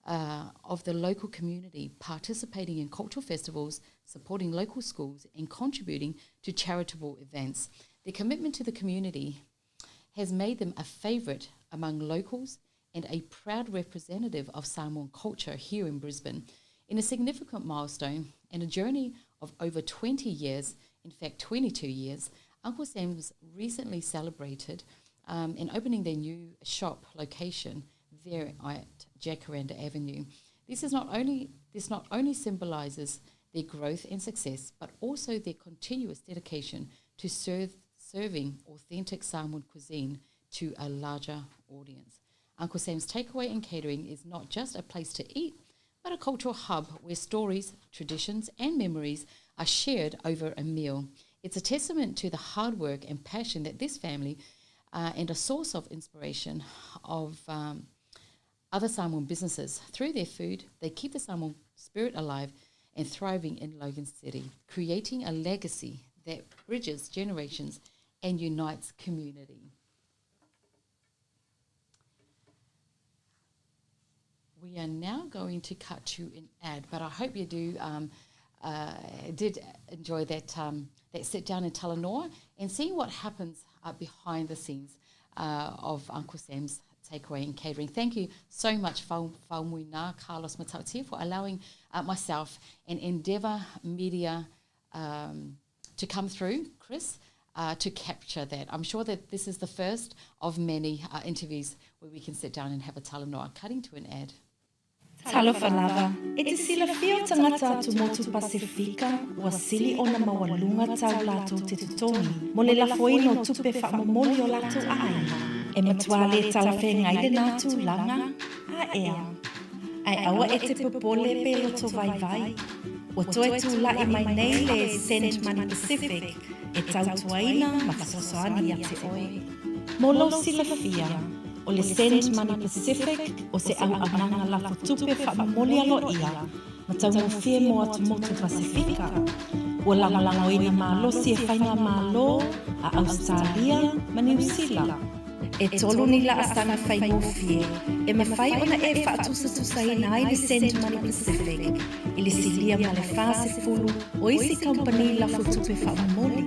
of the local community, participating in cultural festivals, supporting local schools, and contributing to charitable events. Their commitment to the community has made them a favourite among locals and a proud representative of Samoan culture here in Brisbane. In a significant milestone and a journey of over 20 years, in fact 22 years, Uncle Sam's recently celebrated in opening their new shop location there at Jacaranda Avenue. This not only symbolises their growth and success, but also their continuous dedication to serving authentic Samoan cuisine to a larger audience. Uncle Sam's Takeaway and Catering is not just a place to eat, but a cultural hub where stories, traditions, and memories are shared over a meal. It's a testament to the hard work and passion that this family and a source of inspiration of other Samoan businesses. Through their food, they keep the Samoan spirit alive and thriving in Logan City, creating a legacy that bridges generations and unites community. We are now going to cut to an ad, but I hope you do did enjoy that sit down in Talanoa and seeing what happens behind the scenes of Uncle Sam's takeaway and catering. Thank you so much, Whaumuina Carlos Matautia, for allowing myself and Endeavour Media to come through, Chris, to capture that. I'm sure that this is the first of many interviews where we can sit down and have a talanoa. Cutting to an ad. Talofa lava, e te sila fio tangata atu motu Pasifika, ua sili ona mawalunga tau lato te tutongi, mo le lafoino tupe whaamomoli o lato aina, e matuale talafe ngaile nātu langa, a ea. Ai awa e te popole pe loto vai vai, ua toe tu lai mai nei le Send Money Pacific, e tau tuaina ma whasosoani a te oe. Molo sila fia, o le Send Money Pacific o se au ananga lafo tupe whaamomoli alo ia, ma tau mo fie mo atu motu Pasifika, ua langalanga oina malo si e whainga malo a Australia ma New Zealand. E tolu ni la asana whai mo fie, e ma whai ona e whaatusa ina i le Send Money Pacific, i le silia ma le whase fulu o isi company lafo tupe whaamomoli,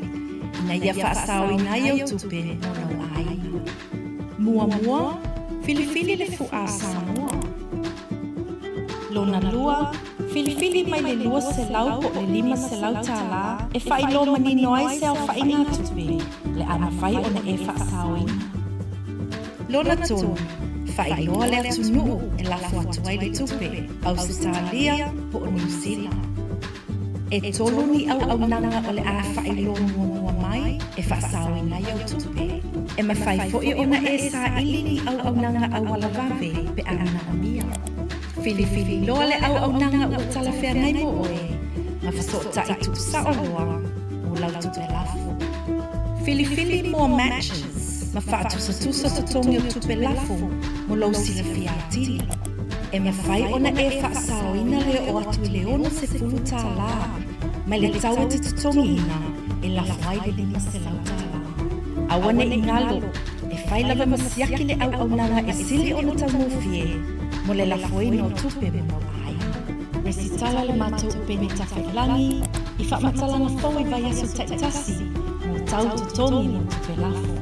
ina ia whaasao ina i au tupe mono aina. Mua mua, filifili le fu'a Samoa. Lona lua, filifili mai le lua se lau po le 5 se lau tāla, e whailo manino ai se au whainga tupe, le ana whai ona e whaasao ina. Lona tonu, whailoa le atu nuu e lafo atu ai le tupe, Australia po o New Zealand. E tolu ni au nanga o le a whailo mua mai, e whaasao ina i au tupe. E ma whai fo'i ona e sa ili ni au nanga au alawave pe ana o mia. Filifili loa le au nanga o talawhea ngai mo oe, ma whasota i tu sa o loa, o lau tupe lafo. Filifili more matches, ma whaatusa tusa tutongi o tupe lafo, mo lau sila fia atili. E ma whai ona e whaasao ina le o atu i le ono se fulu tā la, ma le tau e te tutongi ina, e lafo ai le 5 se lau tā la. Awane i ngalo, e whai lava masiaki le au nanga e sili ona tau mo fie, mo le lafo ina o tupe me mo ai. Resitala le mātou upeni tawhailangi, i whaamatala na fau i vai aso taitasi, mo tau tutongi mo tupe lafo.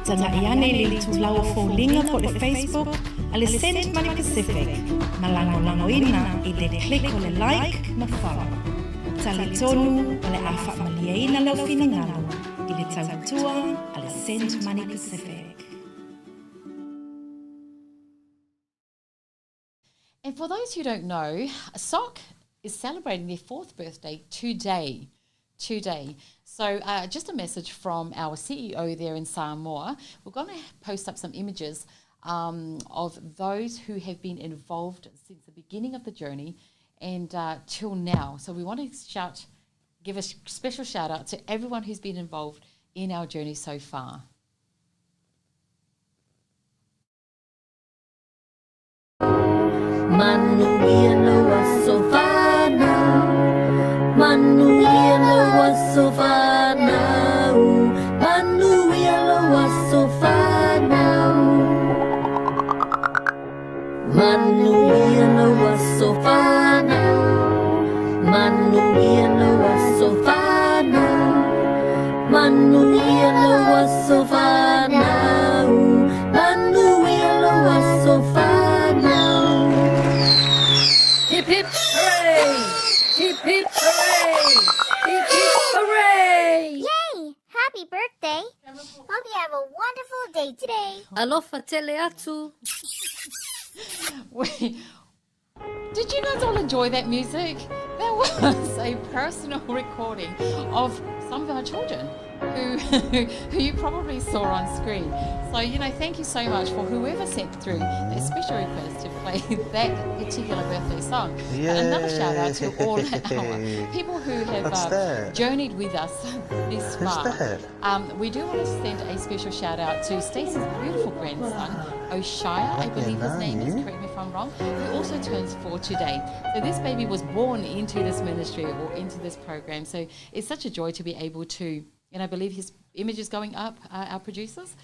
Tanga i ane le tu lau fau linga po le Facebook, a le Send Money Pacific, ma lango ina i le click o le like ma follow. Tali tonu o le a whaamalia ina lau fina ngalo, i le tautua a le Send Money Pacific. And for those who don't know, Socc is celebrating their 4th birthday today. So just a message from our CEO there in Samoa. We're going to post up some images of those who have been involved since the beginning of the journey and till now. So we want to give a special shout out to everyone who's been involved in our journey so far. Manuela was so far now. Manuela was so far now. Manuela was so far now. Manuela was so far now. Manuela was so far now. Manuela was so far now. Manuela was so far now. Hip hip hooray! Hip hip hooray! Hip hip hooray! Yay! Happy birthday! Hope you have a wonderful day today. Alofa tele atu. Wait, did you guys all enjoy that music? That was a personal recording of some of our children who you probably saw on screen. So, thank you so much for whoever sent through that special request to play that particular birthday song. Another shout out to all our people who have journeyed with us this far. We do want to send a special shout out to Stacey's beautiful grandson, Oshia, I believe his name is, correct me if I'm wrong, who also turns 4 today. So this baby was born into this ministry or into this program. So it's such a joy to be able to, and I believe his image is going up, our producers,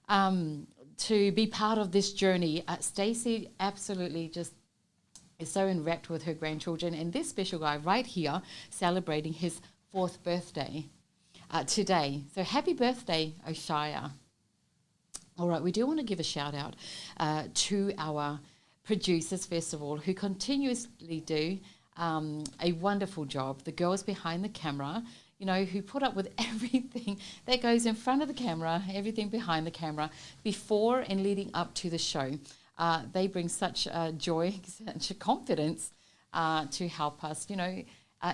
to be part of this journey. Stacey absolutely just is so enwrapped with her grandchildren, and this special guy right here celebrating his 4th birthday today. So happy birthday, Oshaya. All right, we do want to give a shout out to our producers, first of all, who continuously do a wonderful job. The girls behind the camera, you know, who put up with everything that goes in front of the camera, everything behind the camera, before and leading up to the show. They bring such joy, such confidence to help us, you know,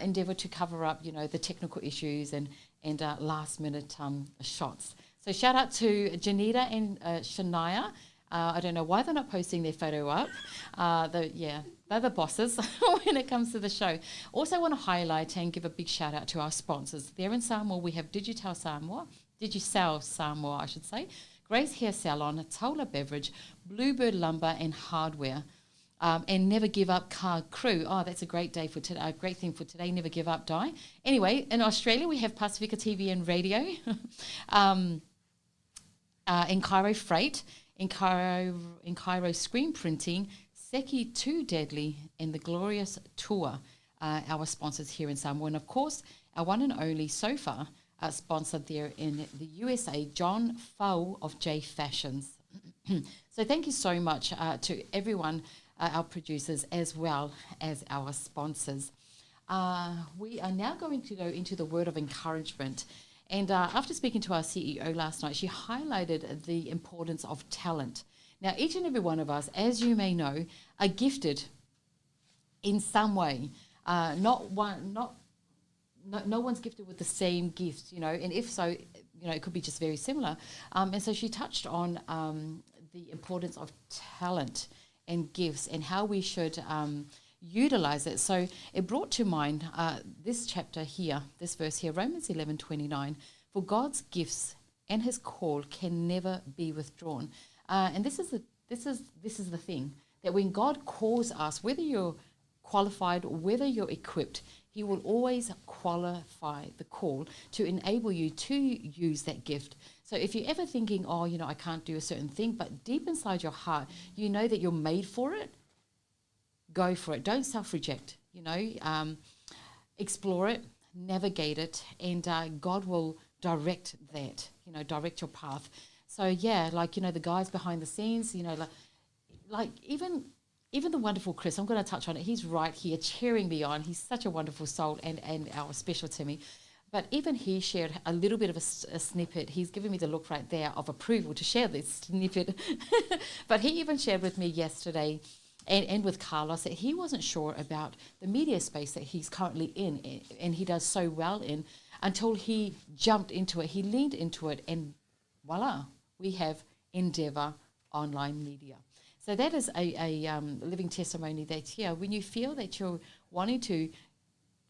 endeavour to cover up, you know, the technical issues and last minute shots. So shout out to Janita and Shania. I don't know why they're not posting their photo up. They're the bosses when it comes to the show. Also want to highlight and give a big shout out to our sponsors. There in Samoa, we have Digicel Samoa, I should say, Grace Hair Salon, Tola Beverage, Bluebird Lumber and Hardware, and Never Give Up Car Crew. Oh, that's a great day for today. A great thing for today. Never give up, die. Anyway, in Australia we have Pasifika TV and Radio, in Cairo Freight, in Cairo Screen Printing, Seki Too Deadly, and the Glorious Tour, our sponsors here in Samoa. And of course, our one and only so far sponsored there in the USA, John Fau of J Fashions. So thank you so much to everyone, our producers, as well as our sponsors. We are now going to go into the word of encouragement. And after speaking to our CEO last night, she highlighted the importance of talent. Now, each and every one of us, as you may know, are gifted in some way. No one's gifted with the same gifts, you know, and if so, you know, it could be just very similar. And so she touched on the importance of talent and gifts and how we should utilize it. So it brought to mind this chapter here, this verse here, Romans 11:29. For God's gifts and His call can never be withdrawn. And this is the thing, that when God calls us, whether you're qualified, whether you're equipped, He will always qualify the call to enable you to use that gift. So if you're ever thinking, oh, you know, I can't do a certain thing, but deep inside your heart, you know that you're made for it, go for it. Don't self-reject, you know, explore it, navigate it, and God will direct that, you know, direct your path. So yeah, like, you know, the guys behind the scenes, you know, like even the wonderful Chris, I'm going to touch on it. He's right here cheering me on. He's such a wonderful soul, and our special Timmy. But even he shared a little bit of a snippet. He's given me the look right there of approval to share this snippet. But he even shared with me yesterday and with Carlos that he wasn't sure about the media space that he's currently in and he does so well in, until he jumped into it. He leaned into it, and voila, we have Endeavour Online Media. So that is a living testimony that, yeah, when you feel that you're wanting to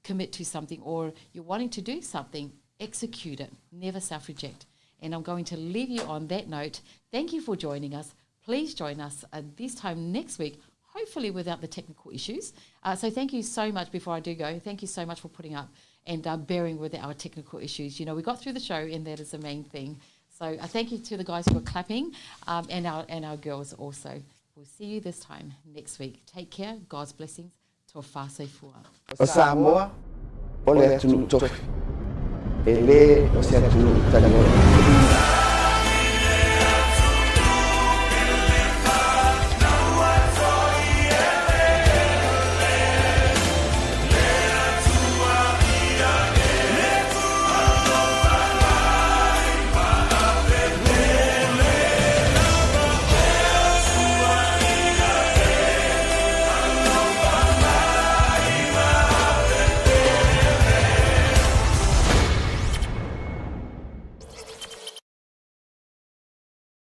commit to something or you're wanting to do something, execute it, never self-reject. And I'm going to leave you on that note. Thank you for joining us. Please join us this time next week, hopefully without the technical issues. So thank you so much. Before I do go, thank you so much for putting up and bearing with our technical issues. You know, we got through the show, and that is the main thing. So thank you to the guys who are clapping, and our girls also. We'll see you this time next week. Take care. God's blessings. Tō whāsei fua. O Samoa, ole tunu tofi. E le o se tunu tani.